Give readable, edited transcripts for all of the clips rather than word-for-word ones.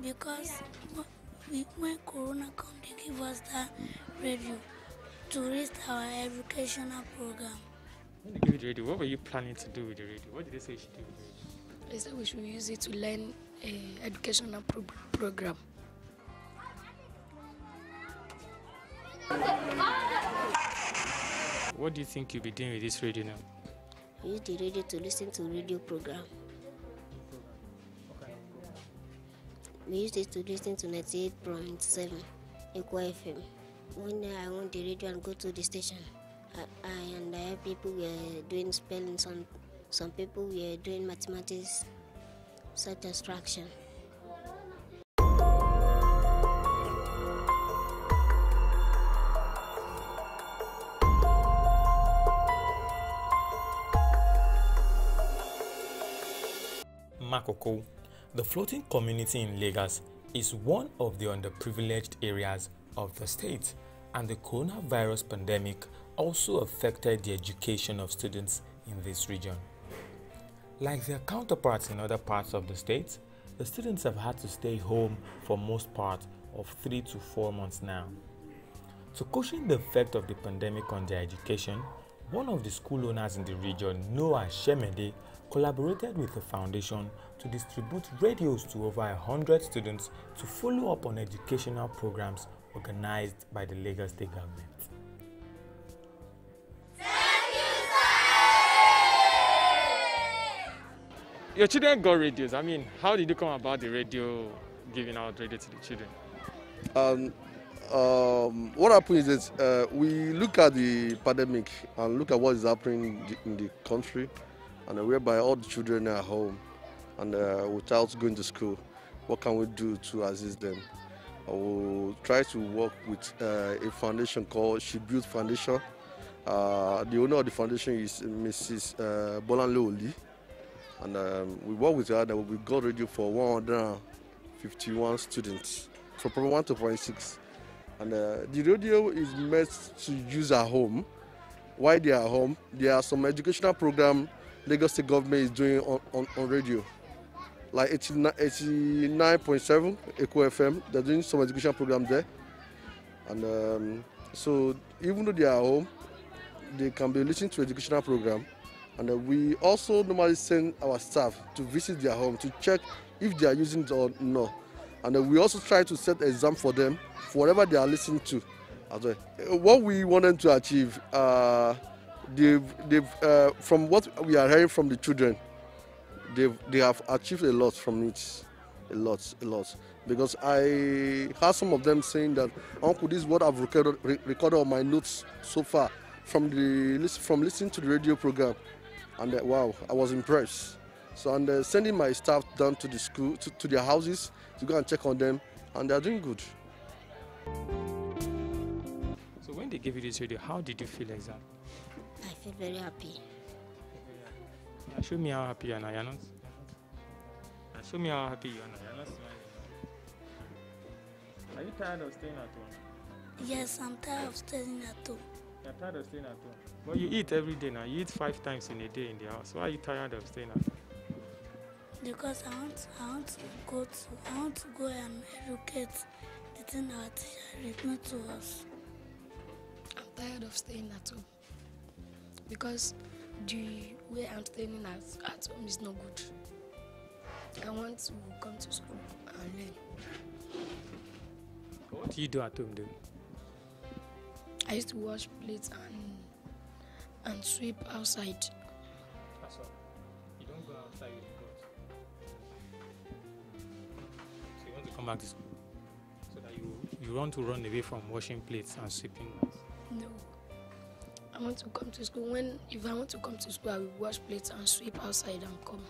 because when Corona come, they give us that radio to raise our educational program. When they give you the radio, what were you planning to do with the radio? What did they say you should do with the radio? They said we should use it to learn educational program. What do you think you'll be doing with this radio now? We use the radio to listen to radio program. We used it to listen to 98.7 Equa FM. When I want the radio and go to the station, I hear people were doing spelling, some people were doing mathematics, such as fraction. Makoko, the floating community in Lagos, is one of the underprivileged areas of the state, and the coronavirus pandemic also affected the education of students in this region. Like their counterparts in other parts of the state, the students have had to stay home for most part of 3 to 4 months now. To cushion the effect of the pandemic on their education, one of the school owners in the region, Shemede, collaborated with the foundation to distribute radios to over 100 students to follow up on educational programs organized by the Lagos State government. Your children got radios. I mean, how did you come about the radio, giving out radio to the children? What happened is that we look at the pandemic and look at what is happening in the country, and whereby all the children are home and without going to school. What can we do to assist them? We'll try to work with a foundation called Shemede Foundation. The owner of the foundation is Mrs. Bolanle Oli, and we work with her, and we got radio for 151 students from Program 1 to Program 6. And the radio is meant to use at home. While they are home, there are some educational programs Lagos State government is doing on radio. Like 89.7 Equa FM, they're doing some education program there. And so even though they are home, they can be listening to educational program. And we also normally send our staff to visit their home to check if they are using it or not. And we also try to set an exam for them for whatever they are listening to as well. What we wanted to achieve, from what we are hearing from the children, they have achieved a lot from it, a lot. Because I heard some of them saying that, Uncle, this is what I've recorded on my notes so far from listening to the radio program, and wow, I was impressed. So I'm sending my staff down to the school, to their houses, to go and check on them, and they are doing good. So when they gave you this radio, how did you feel exactly? I feel very happy. Yeah, show me how happy you are now. You're not. Show me how happy you are now. You're not smiling. Are you tired of staying at home? Yes, I'm tired of staying at home. You're tired of staying at home? Well, you eat every day now. You eat 5 times in a day in the house. Why are you tired of staying at home? Because I want to go and educate the thing our teacher recommend to us. I'm tired of staying at home because the way I'm staying at home is not good. I want to come to school and learn. What do you do at home then? I used to wash plates and sweep outside. That's all. You don't go outside with the clothes. So you want to come back to school so that you want to run away from washing plates and sweeping. No. I want to come to school. If I want to come to school, I will wash plates and sweep outside and come.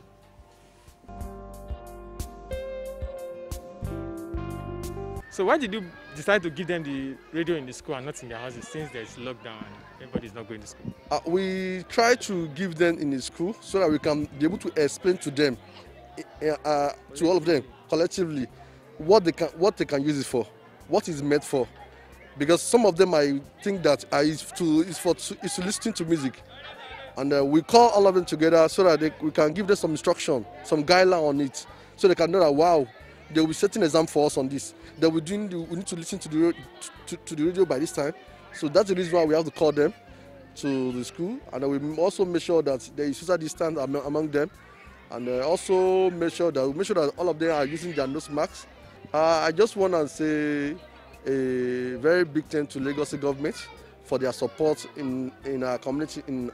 So why did you decide to give them the radio in the school and not in their houses, since there's lockdown and everybody's not going to school? We try to give them in the school so that we can be able to explain to them, to all of them collectively, what they can use it for, what it's meant for. Because some of them, I think that is to listen to music, and we call all of them together so that we can give them some instruction, some guideline on it, so they can know that wow, they will be setting exam for us on this. They will doing we need to listen to the radio by this time. So that's the reason why we have to call them to the school, and we also make sure that there is social distance among them, and also make sure that all of them are using their nose masks. I just want to say a very big thank to Lagos government for their support in our community in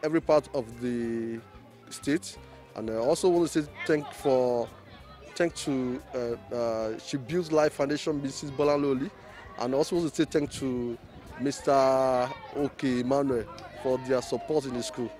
every part of the state, and I also want to say thank to She Builds Life Foundation, Mrs. Bolanloli, and also want to say thank to Mr. Oke Emmanuel for their support in the school.